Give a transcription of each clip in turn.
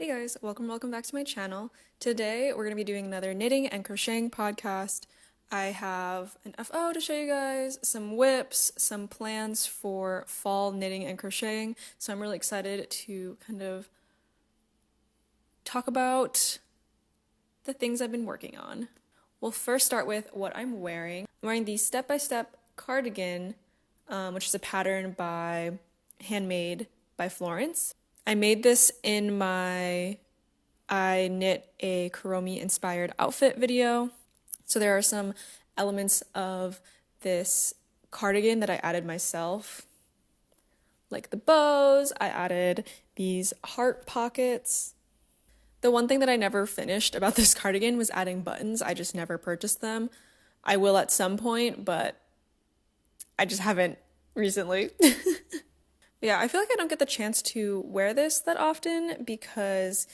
Hey guys, welcome back to my channel. Today we're going to be doing another knitting and crocheting podcast. I have an FO to show you guys, some whips, some plans for fall knitting and crocheting. So I'm really excited to kind of talk about the things I've been working on. We'll first start with what I'm wearing. I'm wearing the step-by-step cardigan, which is a pattern handmade by Florence. I made this in I knit a Kuromi inspired outfit video. So there are some elements of this cardigan that I added myself, like the bows. I added these heart pockets. The one thing that I never finished about this cardigan was adding buttons. I just never purchased them. I will at some point, but I just haven't recently. Yeah, I feel like I don't get the chance to wear this that often because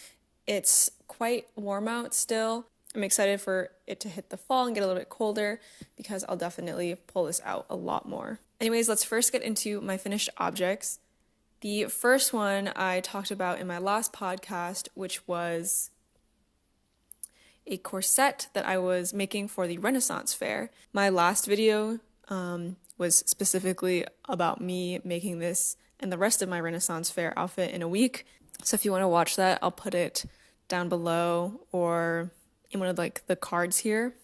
it's quite warm out still. I'm excited for it to hit the fall and get a little bit colder because I'll definitely pull this out a lot more. Anyways, let's first get into my finished objects. The first one I talked about in my last podcast, which was a corset that I was making for the Renaissance Fair. My last video was specifically about me making this and the rest of my Renaissance Fair outfit in a week. So if you want to watch that, I'll put it down below or in one of the cards here.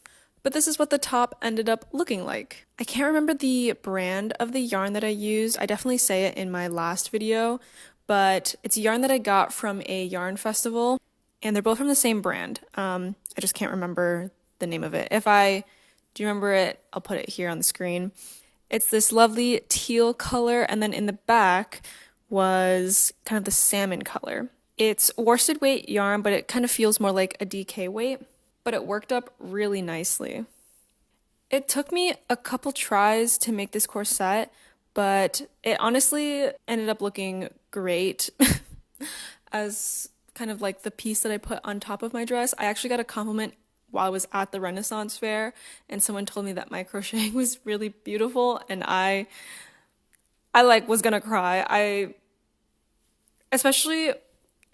But this is what the top ended up looking like. I can't remember the brand of the yarn that I used. I definitely say it in my last video, but it's a yarn that I got from a yarn festival, and they're both from the same brand. I just can't remember the name of it. If I do remember it, I'll put it here on the screen. It's this lovely teal color, and then in the back was kind of the salmon color. It's worsted weight yarn, but it kind of feels more like a DK weight, but it worked up really nicely. It took me a couple tries to make this corset, but it honestly ended up looking great as kind of like the piece that I put on top of my dress. I actually got a compliment while I was at the Renaissance Fair, and someone told me that my crocheting was really beautiful, and I was gonna cry. Especially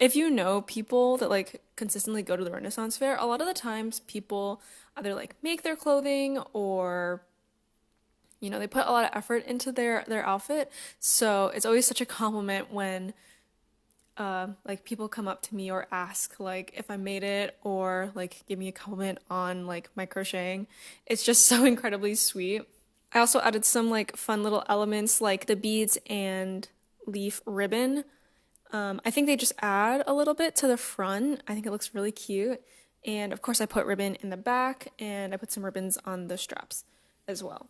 if you know people that consistently go to the Renaissance Fair, a lot of the times people either make their clothing or they put a lot of effort into their outfit. So it's always such a compliment when people come up to me or ask if I made it or give me a compliment on my crocheting. It's just so incredibly sweet. I also added some fun little elements like the beads and leaf ribbon. I think they just add a little bit to the front. I think it looks really cute. And of course I put ribbon in the back, and I put some ribbons on the straps as well.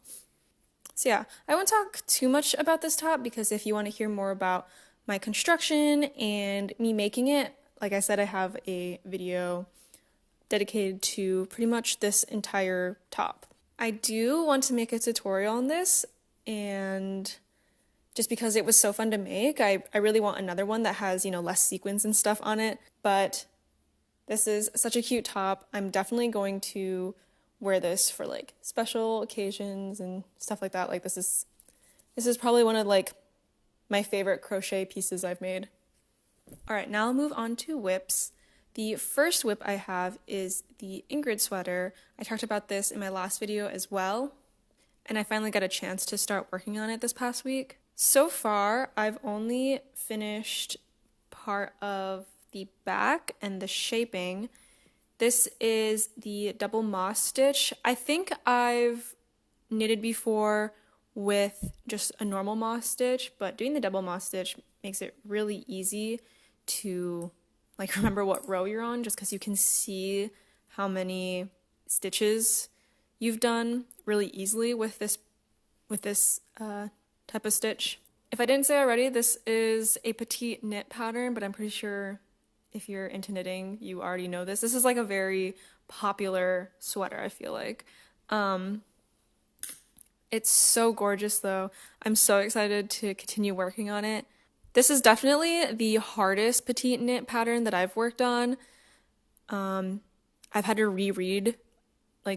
So yeah, I won't talk too much about this top because if you want to hear more about my construction and me making it, like I said, I have a video dedicated to pretty much this entire top. I do want to make a tutorial on this, and just because it was so fun to make, I really want another one that has, less sequins and stuff on it. But this is such a cute top. I'm definitely going to wear this for special occasions and stuff like that. This is probably one of my favorite crochet pieces I've made. All right, now I'll move on to whips. The first whip I have is the Ingrid Sweater. I talked about this in my last video as well, and I finally got a chance to start working on it this past week. So far, I've only finished part of the back and the shaping. This is the double moss stitch. I think I've knitted before with just a normal moss stitch, but doing the double moss stitch makes it really easy to remember what row you're on, just because you can see how many stitches you've done really easily with this type of stitch. If I didn't say already, this is a petite knit pattern, but I'm pretty sure if you're into knitting, you already know this. This is a very popular sweater, I feel like. It's so gorgeous though. I'm so excited to continue working on it. This is definitely the hardest petite knit pattern that I've worked on. I've had to reread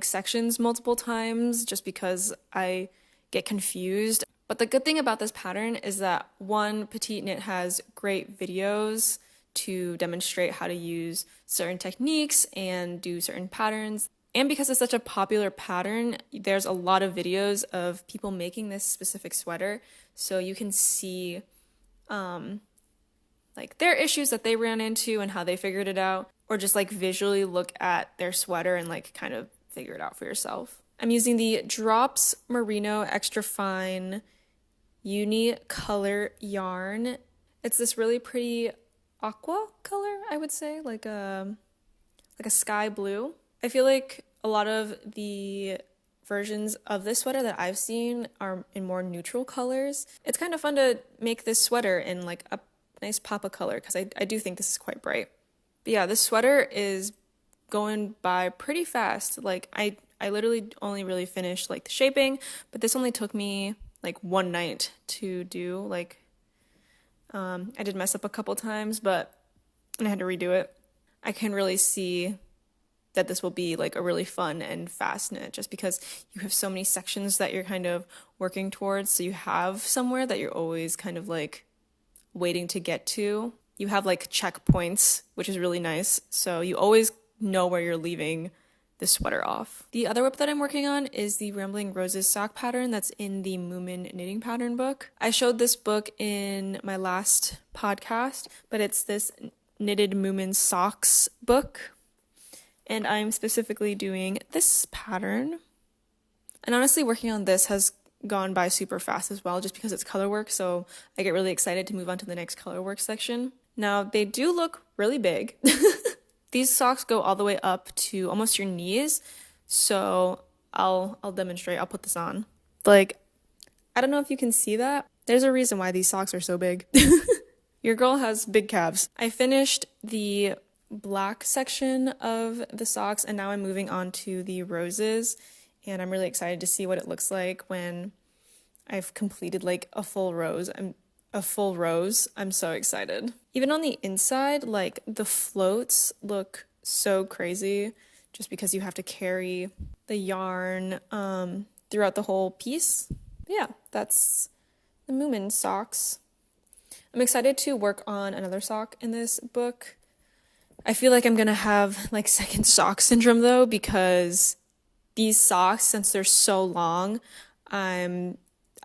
sections multiple times just because I get confused. But the good thing about this pattern is that one, petite knit has great videos to demonstrate how to use certain techniques and do certain patterns. And because it's such a popular pattern, there's a lot of videos of people making this specific sweater. So you can see like their issues that they ran into and how they figured it out, or just like visually look at their sweater and like kind of figure it out for yourself. I'm using the Drops Merino Extra Fine Uni Color yarn. It's this really pretty aqua color, I would say, like a sky blue. I feel like a lot of the versions of this sweater that I've seen are in more neutral colors. It's kind of fun to make this sweater in like a nice pop of color because I do think this is quite bright. But yeah, this sweater is going by pretty fast. Like I literally only really finished like the shaping, but this only took me like one night to do. Like I did mess up a couple times, but I had to redo it. I can really see that this will be like a really fun and fast knit just because you have so many sections that you're kind of working towards. So you have somewhere that you're always kind of like waiting to get to. You have like checkpoints, which is really nice. So you always know where you're leaving the sweater off. The other whip that I'm working on is the Rambling Roses sock pattern that's in the Moomin knitting pattern book. I showed this book in my last podcast, but it's this knitted Moomin socks book. And I'm specifically doing this pattern. And honestly, working on this has gone by super fast as well, just because it's color work. So I get really excited to move on to the next color work section. Now, they do look really big. These socks go all the way up to almost your knees. So I'll demonstrate. I'll put this on. Like, I don't know if you can see that. There's a reason why these socks are so big. Your girl has big calves. I finished the black section of the socks and now I'm moving on to the roses, and I'm really excited to see what it looks like when I've completed like a full rose. I'm so excited. Even on the inside, like the floats look so crazy just because you have to carry the yarn throughout the whole piece. But yeah, that's the Moomin socks. I'm excited to work on another sock in this book. I feel like I'm gonna have like second sock syndrome though, because these socks, since they're so long, I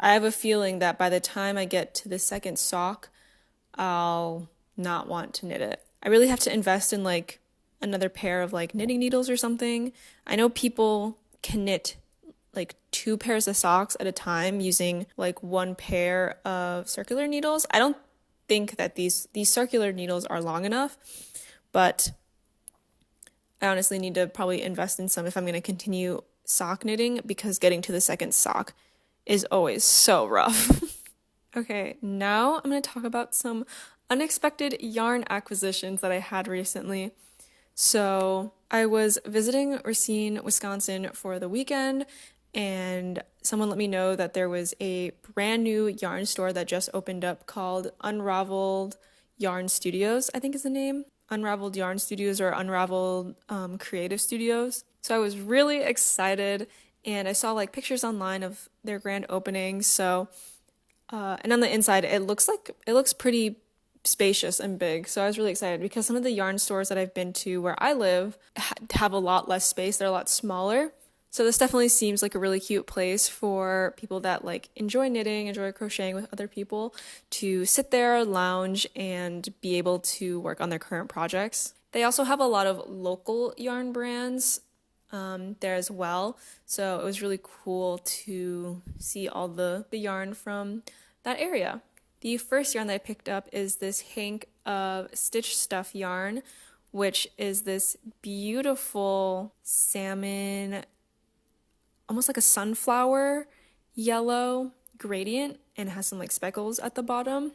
have a feeling that by the time I get to the second sock, I'll not want to knit it. I really have to invest in like another pair of like knitting needles or something. I know people can knit like 2 pairs of socks at a time using like 1 pair of circular needles. I don't think that these circular needles are long enough, but I honestly need to probably invest in some if I'm going to continue sock knitting, because getting to the second sock is always so rough. Okay, now I'm going to talk about some unexpected yarn acquisitions that I had recently. So I was visiting Racine, Wisconsin for the weekend, and someone let me know that there was a brand new yarn store that just opened up called Unraveled Yarn Studios, I think is the name. Unraveled Yarn Studios or Unraveled Creative Studios. So I was really excited, and I saw like pictures online of their grand opening. So and on the inside it looks pretty spacious and big. So I was really excited because some of the yarn stores that I've been to where I live have a lot less space. They're a lot smaller. So this definitely seems like a really cute place for people that like enjoy knitting, enjoy crocheting with other people, to sit there, lounge, and be able to work on their current projects. They also have a lot of local yarn brands there as well. So it was really cool to see all the yarn from that area. The first yarn that I picked up is this hank of Stitch Stuff yarn, which is this beautiful salmon, almost like a sunflower yellow gradient, and it has some like speckles at the bottom.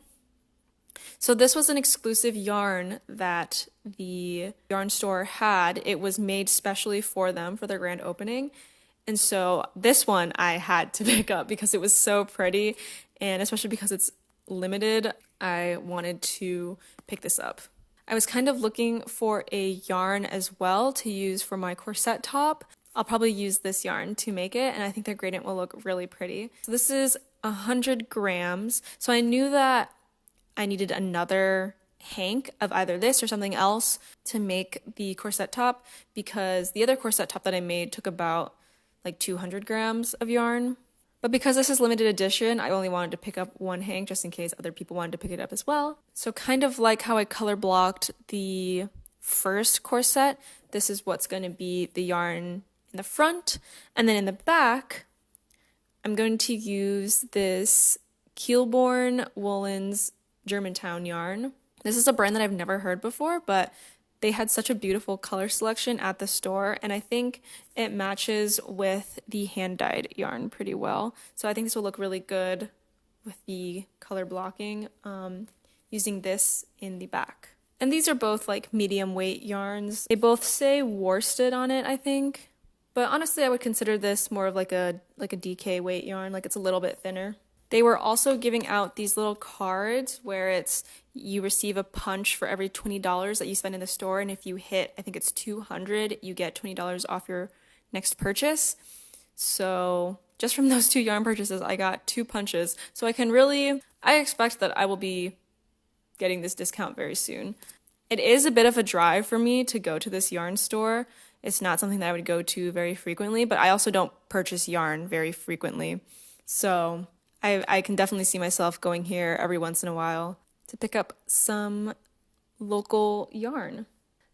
So this was an exclusive yarn that the yarn store had. It was made specially for them for their grand opening. And so this one I had to pick up because it was so pretty, and especially because it's limited, I wanted to pick this up. I was kind of looking for a yarn as well to use for my corset top. I'll probably use this yarn to make it, and I think the gradient will look really pretty. So this is 100 grams. So I knew that I needed another hank of either this or something else to make the corset top, because the other corset top that I made took about like 200 grams of yarn. But because this is limited edition, I only wanted to pick up one hank just in case other people wanted to pick it up as well. So kind of like how I color blocked the first corset, this is what's going to be the yarn in the front. And then in the back, I'm going to use this Kielborn Woolens Germantown yarn. This is a brand that I've never heard before, but they had such a beautiful color selection at the store, and I think it matches with the hand-dyed yarn pretty well. So I think this will look really good with the color blocking, using this in the back. And these are both like medium weight yarns. They both say worsted on it, I think. But honestly, I would consider this more of like a DK weight yarn, like it's a little bit thinner. They were also giving out these little cards where you receive a punch for every $20 that you spend in the store, and if you hit, I think it's 200, you get $20 off your next purchase. So just from those 2 yarn purchases, I got 2 punches. So I expect that I will be getting this discount very soon. It is a bit of a drive for me to go to this yarn store. It's not something that I would go to very frequently, but I also don't purchase yarn very frequently. So I can definitely see myself going here every once in a while to pick up some local yarn.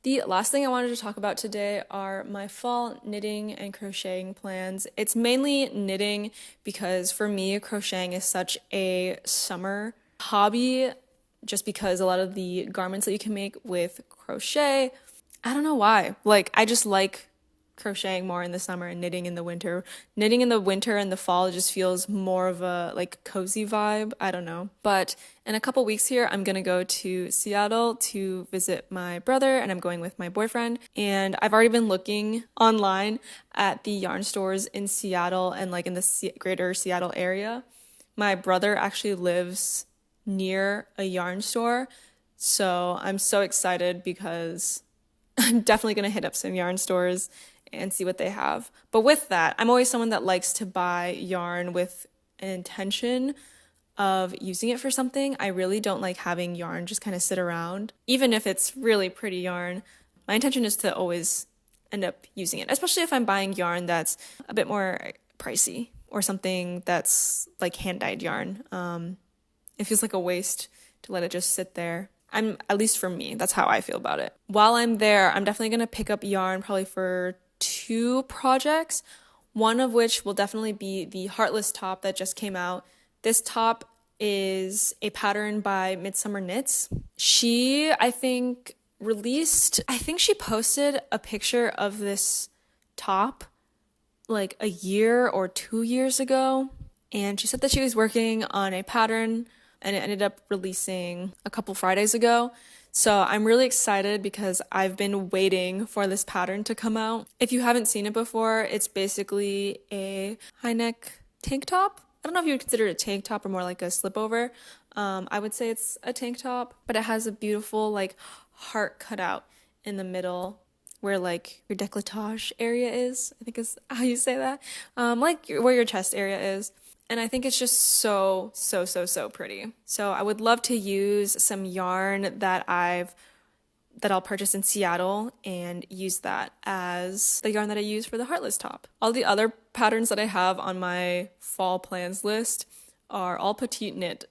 The last thing I wanted to talk about today are my fall knitting and crocheting plans. It's mainly knitting because for me, crocheting is such a summer hobby, just because a lot of the garments that you can make with crochet, I don't know why. Like, I just like crocheting more in the summer and knitting in the winter. Knitting in the winter and the fall just feels more of a like cozy vibe. I don't know. But in a couple weeks here, I'm going to go to Seattle to visit my brother, and I'm going with my boyfriend. And I've already been looking online at the yarn stores in Seattle and like in the greater Seattle area. My brother actually lives near a yarn store. So I'm so excited because I'm definitely going to hit up some yarn stores and see what they have. But with that, I'm always someone that likes to buy yarn with an intention of using it for something. I really don't like having yarn just kind of sit around. Even if it's really pretty yarn, my intention is to always end up using it, especially if I'm buying yarn that's a bit more pricey or something that's like hand-dyed yarn. It feels like a waste to let it just sit there. At least for me, that's how I feel about it. While I'm there, I'm definitely going to pick up yarn probably for 2 projects, one of which will definitely be the Heartless top that just came out. This top is a pattern by Midsummer Knits. She she posted a picture of this top like a year or 2 years ago, and she said that she was working on a pattern, and it ended up releasing a couple Fridays ago. So I'm really excited because I've been waiting for this pattern to come out. If you haven't seen it before, it's basically a high neck tank top. I don't know if you would consider it a tank top or more like a slipover. I would say it's a tank top, but it has a beautiful like heart cutout in the middle where like your décolletage area is, I think is how you say that. Where your chest area is. And I think it's just so pretty. So I would love to use some yarn that I'll purchase in Seattle and use that as the yarn that I use for the Heartless top. All the other patterns that I have on my fall plans list are all petite knit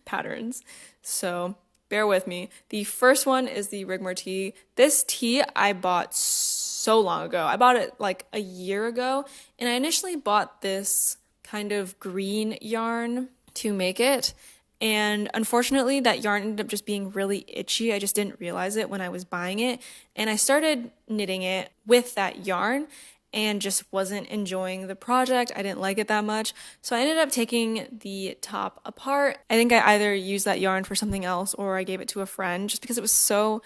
patterns. So bear with me. The first one is the Rigmore tee. This tee I bought so long ago. I bought it like a year ago, and I initially bought this kind of green yarn to make it, and unfortunately that yarn ended up just being really itchy. I just didn't realize it when I was buying it, and I started knitting it with that yarn and just wasn't enjoying the project. I didn't like it that much, so I ended up taking the top apart. I think I either used that yarn for something else or I gave it to a friend just because it was so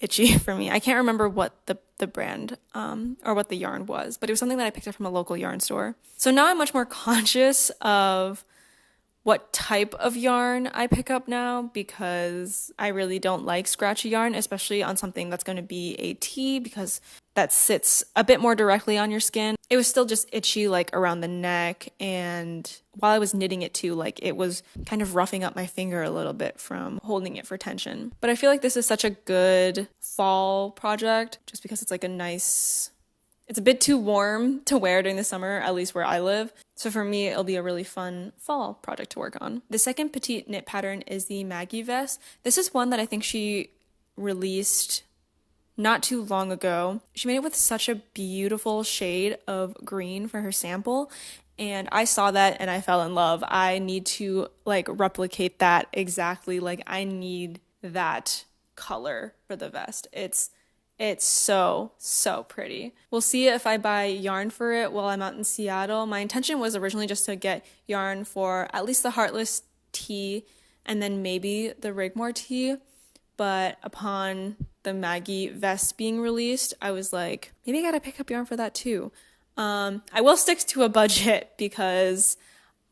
itchy for me. I can't remember what the brand or what the yarn was, but it was something that I picked up from a local yarn store. So now I'm much more conscious of what type of yarn I pick up now, because I really don't like scratchy yarn, especially on something that's going to be a tee, because that sits a bit more directly on your skin. It was still just itchy like around the neck, and while I was knitting it too, like it was kind of roughing up my finger a little bit from holding it for tension. But I feel like this is such a good fall project just because it's like a nice, it's a bit too warm to wear during the summer, at least where I live. So for me, it'll be a really fun fall project to work on. The second petite knit pattern is the Maggie vest. This is one that I think she released not too long ago. She made it with such a beautiful shade of green for her sample, and I saw that and I fell in love. I need to like replicate that exactly. Like I need that color for the vest. It's so, so pretty. We'll see if I buy yarn for it while I'm out in Seattle. My intention was originally just to get yarn for at least the Heartless tee and then maybe the Rigmore tee. But upon the Maggie vest being released, I was like, maybe I gotta pick up yarn for that too. I will stick to a budget because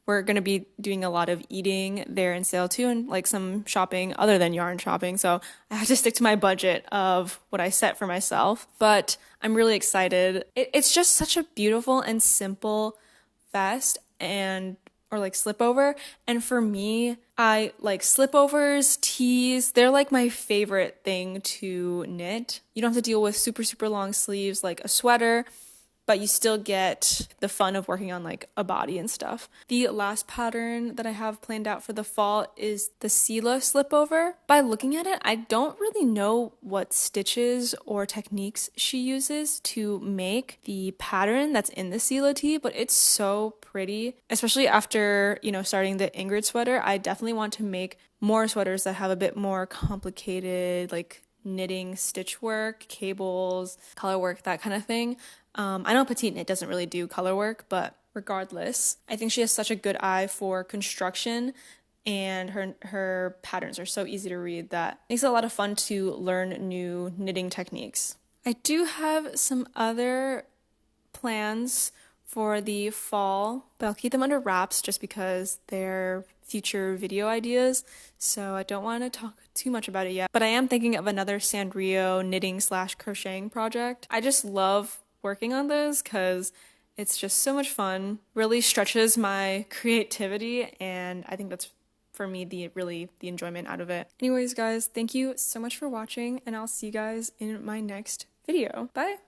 we're going to be doing a lot of eating there in sale too, and like some shopping other than yarn shopping. So I have to stick to my budget of what I set for myself. But I'm really excited. It's just such a beautiful and simple vest or like slipover. And for me, I like slipovers, tees. They're like my favorite thing to knit. You don't have to deal with super, super long sleeves like a sweater, but you still get the fun of working on like a body and stuff. The last pattern that I have planned out for the fall is the Sela slipover. By looking at it, I don't really know what stitches or techniques she uses to make the pattern that's in the Sela tee, but it's so pretty. Especially after, starting the Ingrid sweater, I definitely want to make more sweaters that have a bit more complicated, like knitting stitch work, cables, color work, that kind of thing. I know Petite Knit doesn't really do color work, but regardless, I think she has such a good eye for construction, and her patterns are so easy to read that it makes it a lot of fun to learn new knitting techniques. I do have some other plans for the fall, but I'll keep them under wraps just because they're future video ideas, so I don't want to talk too much about it yet. But I am thinking of another Sanrio knitting/crocheting project. I just love working on those because it's just so much fun, really stretches my creativity, and I think that's for me the enjoyment out of it. Anyways guys, thank you so much for watching, and I'll see you guys in my next video. Bye!